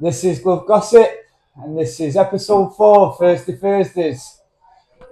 This is Glove Gossip, and this is episode 4, Thursday Thursdays.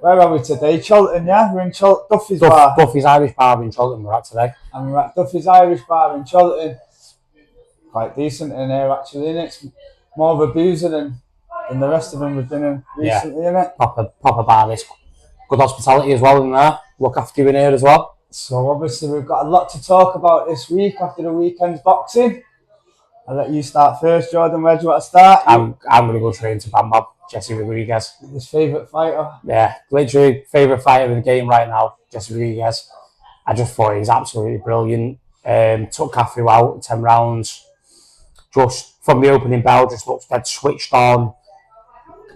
Where are we today? Cholton, yeah? We're in Duffy's Bar. Duffy's Irish Bar in Cholton we're at today. And we're at Duffy's Irish Bar in Cholton. Quite decent in here, actually, innit? It's more of a boozer than the rest of them we've been in recently, innit? Proper bar, this. Good hospitality as well in there. Look after you in here as well. So obviously we've got a lot to talk about this week after the weekend's boxing. I'll let you start first, Jordan. Where do you want to start? I'm going to go straight into Bam Bam, Jesse Rodriguez. His favourite fighter. Yeah, literally favourite fighter in the game right now, Jesse Rodriguez. I just thought he was absolutely brilliant. Took Cafu out 10 rounds. Just from the opening bell, just looked dead switched on.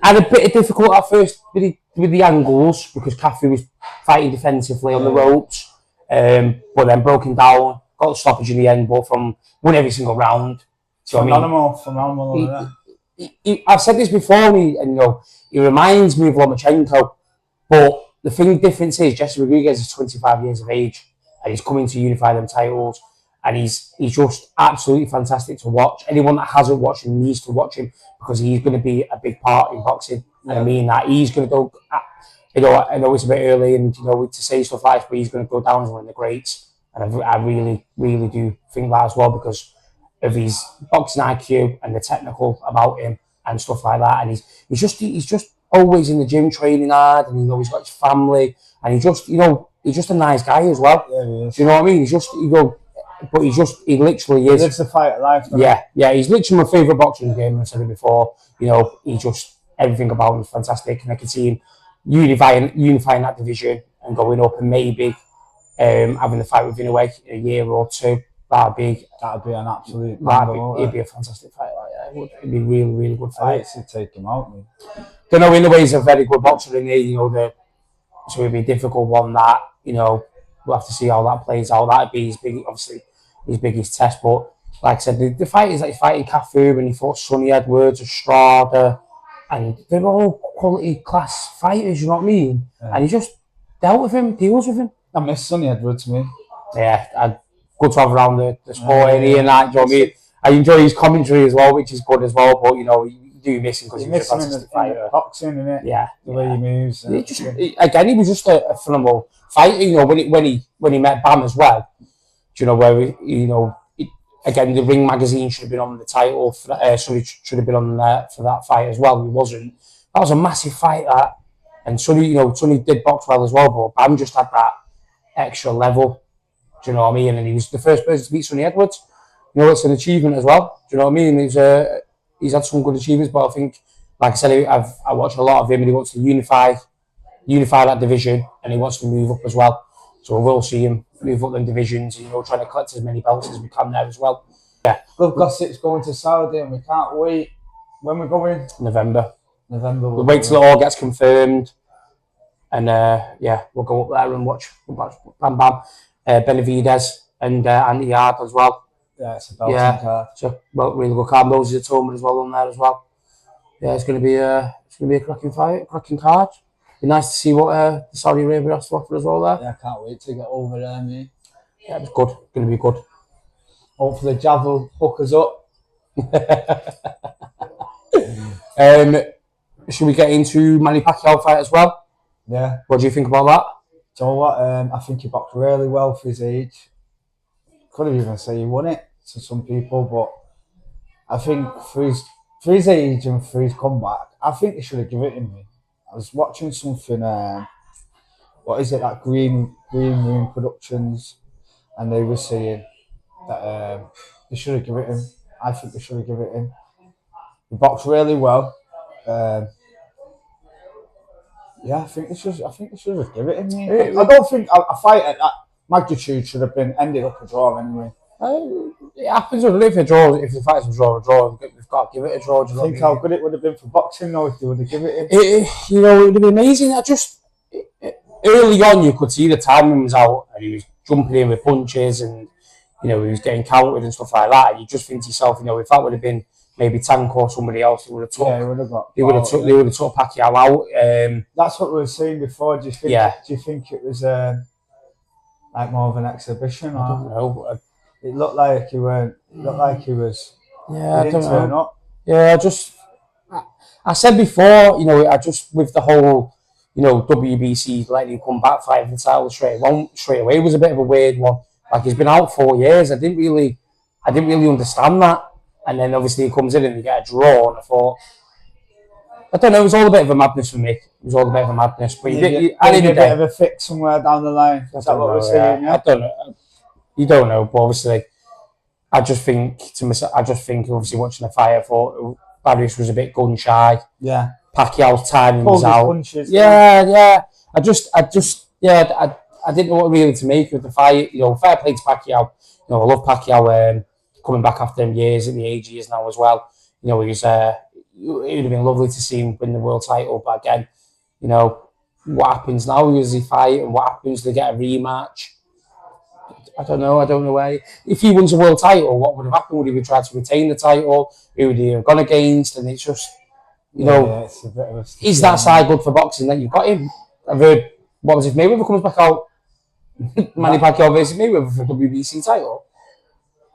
Had a bit of difficult at first with the angles because Cafu was fighting defensively on the ropes, but then broken down, got the stoppage in the end, but won every single round. So phenomenal. I've said this before, and he reminds me of Lomachenko, but the difference is Jesse Rodriguez is 25 years of age, and he's coming to unify them titles, and he's just absolutely fantastic to watch. Anyone that hasn't watched him needs to watch him because he's going to be a big part in boxing. Yeah. And I mean that he's going to go. I know it's a bit early, and to say stuff like this, but he's going to go down as one of the greats, and I really, really do think that as well because of his boxing IQ and the technical about him and stuff like that. And he's just always in the gym training hard, and he's got his family, and he's just a nice guy as well. Yeah, he is. Do you know what I mean? He literally is. He lives the fighter life. Yeah. He's literally my favourite boxer in the game. I've said it before. He just everything about him is fantastic, and I can see him unifying that division and going up, and maybe having the fight with Inoue in a year or two. That'd be an absolute. It'd be a fantastic fight. It'd be a really, really good fight. I'd take him out. Don't know. Inoue's a very good boxer in here. So it'd be a difficult one. That we'll have to see how that plays out. That'd be his biggest test. But like I said, the fight is like he's fighting Cafu, and he fought Sonny Edwards, Estrada, and they're all quality class fighters. You know what I mean? Yeah. And he just deals with him. I miss Sonny Edwards, me. Yeah, good to have around the sport area and that. Do you know what I mean? I enjoy his commentary as well, which is good as well. But you do miss him because he's a fantastic fighter. Boxing, innit? Yeah, the way he moves. He was just a phenomenal fighter. When he met Bam as well. Do you know where again the Ring magazine should have been on the title for that, should have been on there for that fight as well. He wasn't. That was a massive fight. That, and Sonny did box well as well, but Bam just had that extra level. Do you know what I mean? And he was the first person to beat Sonny Edwards. It's an achievement as well. Do you know what I mean? He's had some good achievements, but I think, like I said, I watched a lot of him, and he wants to unify that division, and he wants to move up as well. So we'll see him move up them divisions, and trying to collect as many belts as we can there as well. Yeah. GloveGossip's going to Saudi, and we can't wait. When we're going? November. We'll wait till it all gets confirmed, and we'll go up there and watch Bam Bam. Benavidez and Andy Yard as well. Yeah, it's a belting card. So really good card. Moses Atonement as well on there as well. Yeah, it's going to be a cracking fight, cracking card. Be nice to see what the Saudi Arabia has to offer as well there. Yeah, I can't wait to get over there, mate. Yeah, it's good. It's going to be good. Hopefully, Jav will hook us up. Should we get into Manny Pacquiao fight as well? Yeah. What do you think about that? Do you know what? I think he boxed really well for his age. Could have even say he won it to some people, but I think for his age and for his comeback, I think they should have given it to me. I was watching something. What is it? That Green Room Productions, and they were saying that they should have given it him. I think they should have given it him. He boxed really well. Yeah, I think they should have given it in me. I don't think a fight at that magnitude should have been ended up a draw anyway. It happens if the fight's a draw, we've got to give it a draw. I think how good it would have been for boxing though if they would have given it in. It would have been amazing. Early on you could see the timing was out, and he was jumping in with punches, and he was getting countered and stuff like that. And you just think to yourself, if that would have been maybe Tank or somebody else, they would have took. Yeah, they would have took Pacquiao out. That's what we were saying before. Do you think it was like more of an exhibition? I don't know. It looked like he weren't. It looked like he was. Yeah, he didn't turn up. Yeah, I said before, I just with the whole, WBC letting him come back fighting the title straight away was a bit of a weird one. Like he's been out 4 years. I didn't really understand that. And then obviously he comes in and you get a draw, and I thought, I don't know, it was all a bit of a madness for me. It was all a bit of a madness. But Maybe at the end a of the bit of day, a fix somewhere down the line. Is that what we're saying? I Yeah. don't know. You don't know, but obviously, I just think to myself, obviously watching the fight, I thought Barrios was a bit gun shy. Yeah. Pacquiao's timing was Pulled his out. punches. Yeah. I didn't know what really to make of the fight. Fair play to Pacquiao. I love Pacquiao coming back after them years at the age he is now as well. It would have been lovely to see him win the world title, but again, what happens now? Does he fight, and what happens? They get a rematch. I don't know why. If he wins a world title, what would have happened? Would he have tried to retain the title? Who would he have gone against? And it's just, it's a bit of a is that side good for boxing? Then you've got him. I've heard, what was if Mayweather comes back out, Manny Pacquiao versus Mayweather for WBC title?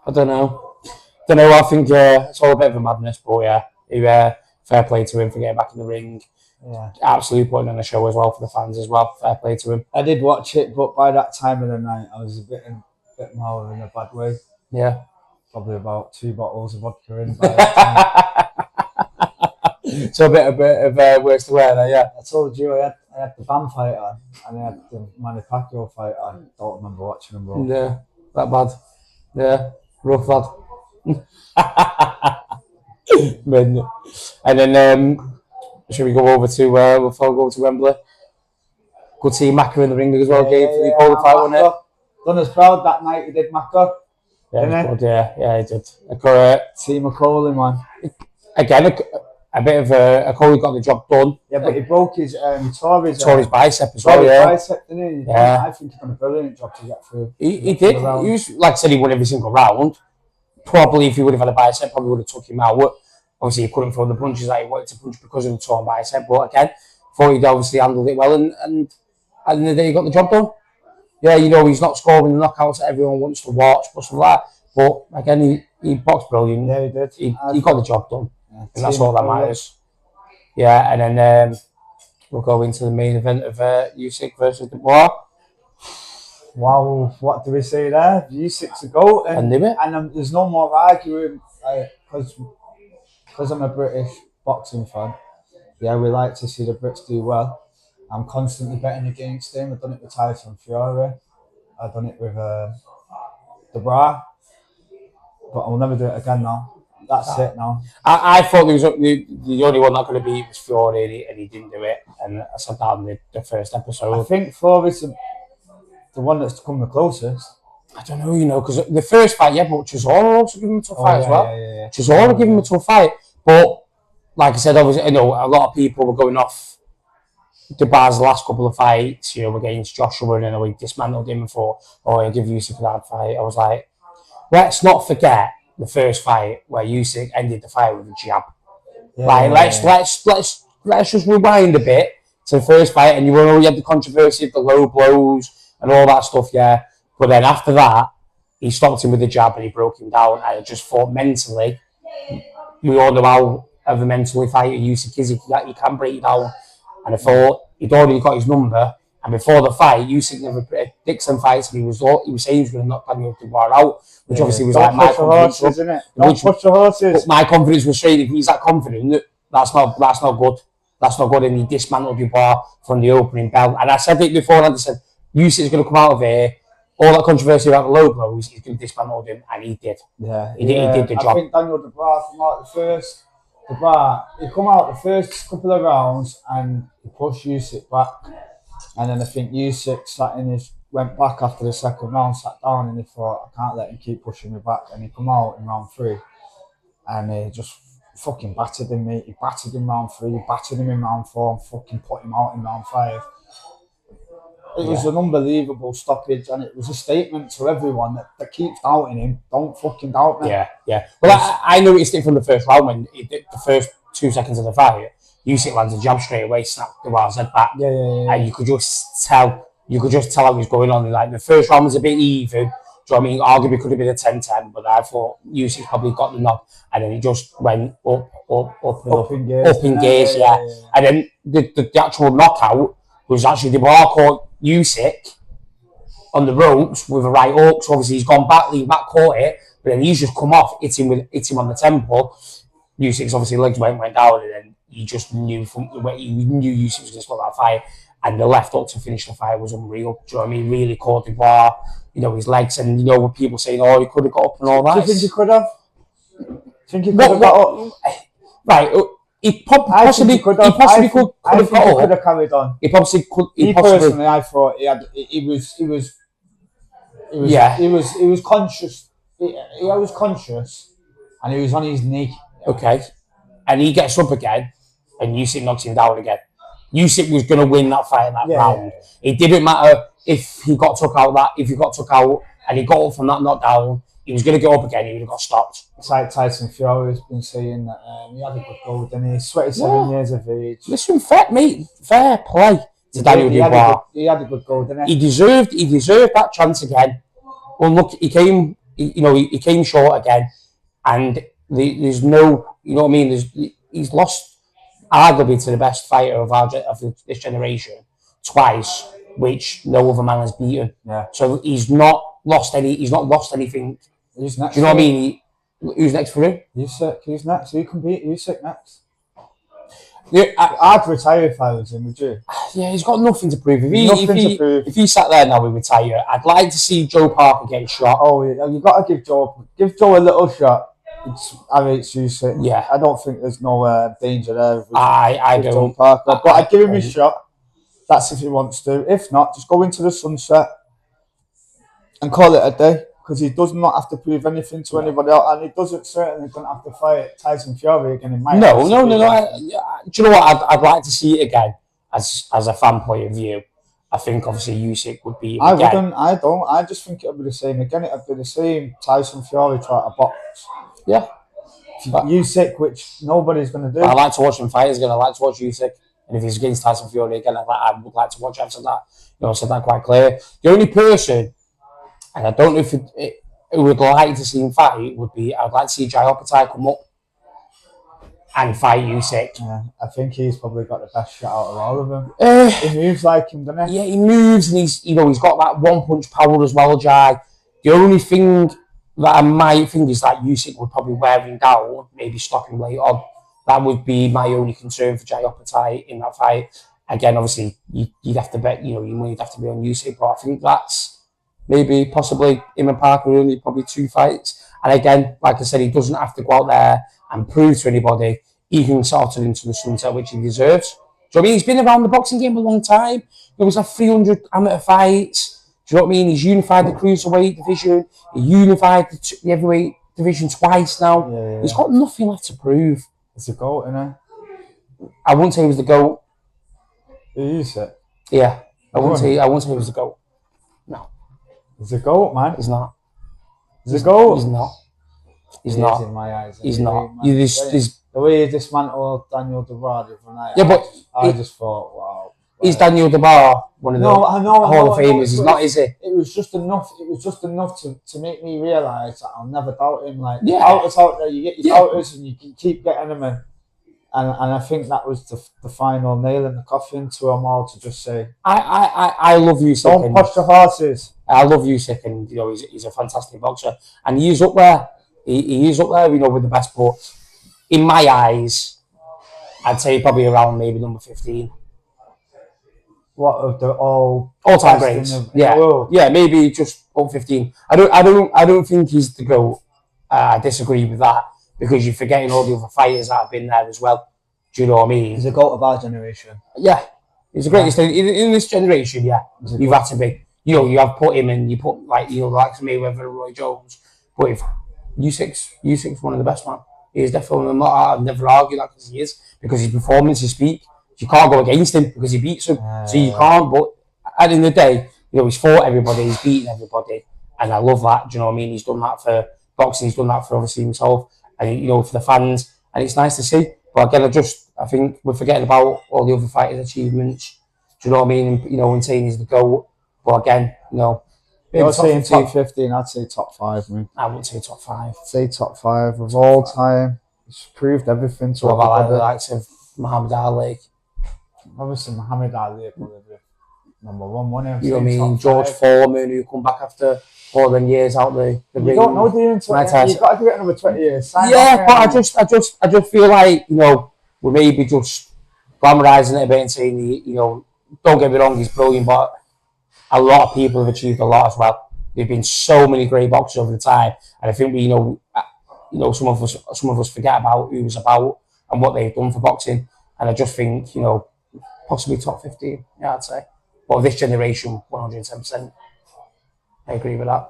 I don't know. I think it's all a bit of a madness, but yeah, fair play to him for getting back in the ring. Yeah. Absolutely putting on a show as well for the fans as well. Fair play to him. I did watch it, but by that time of the night, I was a bit more in a bad way. Yeah. Probably about 2 bottles of vodka in by that time. So a bit of worse to wear there, yeah. I told you I had the Bam fight on, and I had the Manny Pacquiao fight on. Don't remember watching them both. Yeah, that bad. Yeah, rough lad. And then should we go over to we'll go over to Wembley? Good see Macca in the ring as well, Gabe, for the pole fight, wasn't it? Done us proud that night, he did Macca. Yeah, he did. Team McCauley, man. Again, a bit of a Coley got the job done. Yeah, but he broke his tore his bicep as well. Yeah, bicep, didn't he? Yeah, I think he's done a brilliant job to get through. He did. He was, like I said, he won every single round. Probably if he would have had a bicep, probably would have took him out. Obviously, he couldn't throw the punches that he wanted to punch because of the torn bicep. But again, thought he'd obviously handled it well, and at the end of the day, he got the job done. Yeah, he's not scoring the knockouts that everyone wants to watch, but stuff like that. But again, he boxed brilliant. Yeah, he did. He got the job done, and that's all that matters. Yeah, and then we'll go into the main event of Usyk versus Dubois. Wow, what do we say there? Usyk's a goat, and there's no more arguing because I'm a British boxing fan. Yeah, we like to see the Brits do well. I'm constantly betting against him. I've done it with Tyson Fury. I've done it with Dubois. But I'll never do it again now. That's it now. I thought there was the only one that could have beat was Fury, and he didn't do it. And I said that in the first episode. I think Fury's the one that's come the closest. I don't know, because the first fight, but Chisora also gave him a tough fight as well. Yeah. Chisora gave him a tough fight. But, like I said, obviously, a lot of people were going off Dubois' last couple of fights, against Joshua, and then we dismantled him and thought, he'll give Usyk a hard fight. I was like, let's not forget the first fight where Usyk ended the fight with a jab. Let's just rewind a bit to the first fight, and you had the controversy of the low blows and all that stuff, yeah. But then after that, he stopped him with the jab and he broke him down. And I just thought mentally, we all know how of a mentally fighter Usyk is. He can break you down. And I thought he'd already got his number. And before the fight, Usyk never predicted some fights, and he was saying he was going to knock Daniel Dubois out, which obviously was like my confidence. Isn't it? Don't push the horses. But my confidence was straight. If he's that confident, that's not good. That's not good. And he dismantled Dubois from the opening bell. And I said it before, and I said Usyk's going to come out of here. All that controversy about the low blows, he's going to dismantle him, and he did. Yeah, he did the job. I think Daniel Dubois come out he come out the first couple of rounds and he pushed Usyk back. And then I think Usyk went back after the second round, sat down, and he thought, I can't let him keep pushing me back. And he come out in round 3, and he just fucking battered him, mate. He battered him round 3, battered him in round 4, and fucking put him out in round 5. It was an unbelievable stoppage, and it was a statement to everyone that keeps doubting him. Don't fucking doubt me. Yeah. Well, I noticed it from the first round when the first 2 seconds of the fight, Usyk lands a jab straight away, snapped Dubois' head back. Yeah. And you could just tell how it was going on. Like the first round was a bit even. Do you know what I mean? Arguably could have been a 10-10, but I thought Usyk probably got the knock, and then it just went up. Up in gears, up in gears, yeah. And then the actual knockout was actually Dubois caught Usyk on the ropes with a right hook. So obviously he's gone back, lean back, caught it, but then he's just come off, hit him on the temple. Usyk's obviously legs went down, and then he just knew Usyk was going to stop that fight. And the left hook to finish the fight was unreal. Do you know what I mean? Really caught Dubois, his legs, and with people saying, "Oh, he could have got up and all that." Do you think he could have? Think he could have got up? Right. He possibly could have got up. He could have carried on. He possibly could. Personally, I thought he was conscious. He was conscious, and he was on his knee. Okay, and he gets up again, and Usyk knocks him down again. Usyk was going to win that fight in that round. It didn't matter if he got took out and he got up from that knockdown. He was going to get up again. He would have got stopped. It's like Tyson Fury has been saying that he had a good goal, didn't he? He's 27 years of age. Listen, fair play to Daniel Dubois. He had a good goal, didn't he? He deserved that chance again. Well, look, he came short again, and there's no, what I mean. He's lost arguably to the best fighter of this generation twice, which no other man has beaten. Yeah. So he's not lost anything. Who's next? Do you know what I mean? Who's next for him? Usyk. Who's next? Who can beat Usyk next? Yeah, I'd retire if I was him. Would you? Yeah, he's got nothing to prove. If he sat there now, he'd retire. I'd like to see Joe Parker get shot. Oh, you've got to give Joe a little shot. I rate Usyk. Yeah, I don't think there's no danger there. I don't. Joe Parker, but I'd give him a shot. That's if he wants to. If not, just go into the sunset and call it a day, because he does not have to prove anything to anybody else, and he certainly don't have to fight Tyson Fury again. In my no. Do you know what? I'd like to see it again as a fan point of view. I think obviously Usyk would be. I wouldn't. I don't. I just think it'll be the same again. It'll be the same Tyson Fury try to box. Yeah. Usyk, which nobody's going to do. I like to watch him fight. I like to watch Usyk. And if he's against Tyson Fury again, I would like to watch him. I said that quite clear. The only person, and I don't know if it would like to see him fight, would be, I'd like to see Jai Opetaia come up and fight Usyk. Yeah, I think he's probably got the best shot out of all of them. He moves like him, doesn't he? Yeah, he moves, and he's got that one punch power as well, Jai. The only thing that I might think is that Usyk would probably wear him down, maybe stop him later on. That would be my only concern for Jai Opetaia in that fight. Again, obviously, you'd have to bet, your money'd have to be on Usyk, but I think that's maybe possibly him and Parker only probably 2 fights. And again, like I said, he doesn't have to go out there and prove to anybody. He can sort it into the sunset, which he deserves. Do you know what I mean? He's been around the boxing game a long time. There was like 300 amateur fights. Do you know what I mean? He's unified the cruiserweight division. He unified the heavyweight division twice now. Yeah. He's got nothing left to prove. It's a GOAT, isn't I wouldn't say he was the GOAT. Who is it? Yeah. I wouldn't say he was the GOAT. No. He's a GOAT, man. He's not. He's a GOAT. He's not. He's not. In my eyes. He's not. The way he dismantled Daniel Dubois the other night. Yeah, but I just thought, wow. Is Daniel Dubois one of the Hall of Famers? He's not, is he? It was just enough. It was just enough to make me realise that I'll never doubt him. Like doubters out there, you get your doubters, and you keep getting them in. And I think that was the final nail in the coffin to them all, to just say, I love Usyk. Don't push the horses. I love Usyk, and he's a fantastic boxer, and he is up there. He is up there, with the best. But in my eyes, I'd say probably around maybe number 15. What of the all-time greats? Yeah, maybe just up 15. I don't think he's the GOAT. I disagree with that, because you're forgetting all the other fighters that have been there as well. Do you know what I mean? He's a GOAT of our generation. Yeah, he's the greatest in this generation. Yeah, you've had to be. You have put him in. You put like Mayweather, Roy Jones. But if Usyk's one of the best, man. He is definitely not. I've never argued that, because he is, because his performances speak. You can't go against him because he beats him. So you can't. But at the end of the day, he's fought everybody. He's beaten everybody, and I love that. Do you know what I mean? He's done that for boxing. He's done that for obviously himself, and for the fans. And it's nice to see. But again, I think we're forgetting about all the other fighters' achievements. Do you know what I mean? And saying he's the GOAT. But again, You're saying top 15, I'd say top 5, man. I wouldn't say top 5. I'd say top 5 of all time. He's proved everything to What about like the everybody. likes of Muhammad Ali? Obviously, Muhammad Ali probably number one, wasn't he? You know what I Saying mean? top George five. Foreman, who come back after all them years out the You ring. don't know, do you? Mike You've Tyson. got to give it another 20 years. Sign Yeah, off, but mate. I just feel like, you know, we're maybe just glamorizing it a bit and saying, you know, don't get me wrong, he's brilliant, but a lot of people have achieved a lot as well. There've been so many great boxers over the time, and I think we, you know, some of us forget about who was about and what they've done for boxing, and I just think, you know, possibly top 15. Yeah, I'd say. Well, this generation, 110%. I agree with that.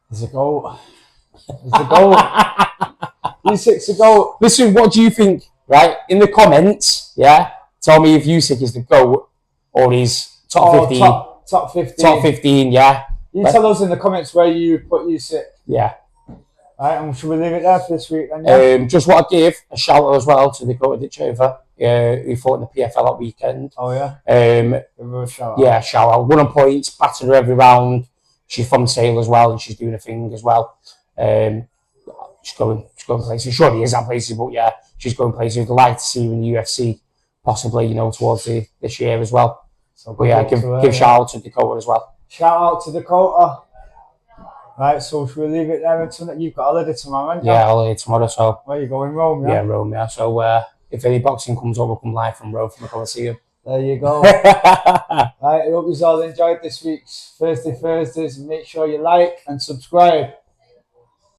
He's a goat. He's a goat. Usyk's a goat. Listen, what do you think? Right in the comments, yeah. Tell me if Usyk is the goat or he's top 15. Top 15. Top 15, yeah. You tell us in the comments where you put Usyk. Yeah. Right, and should we leave it there for this week then? Yeah? Just want to give a shout out as well to the goat Ditchover, who fought in the PFL at weekend. Oh yeah. Give her a shout out. Shout out. Won on points, battered her every round. She's from Sale as well, and she's doing a thing as well. She's going places. Sure, he is at places, but yeah, she's going places. We'd like to see her in the UFC, possibly, you know, towards this year as well. So, but yeah, give shout out to Dakota as well. Shout out to Dakota. Right, so should we leave it there until you've got holiday tomorrow, haven't you? Yeah, holiday tomorrow. So where you going, Rome? Yeah, Rome. Yeah. So if any boxing comes up, we'll come live from Rome from the Coliseum. There you go. Right, I hope you all enjoyed this week's Thursdays. Make sure you like and subscribe.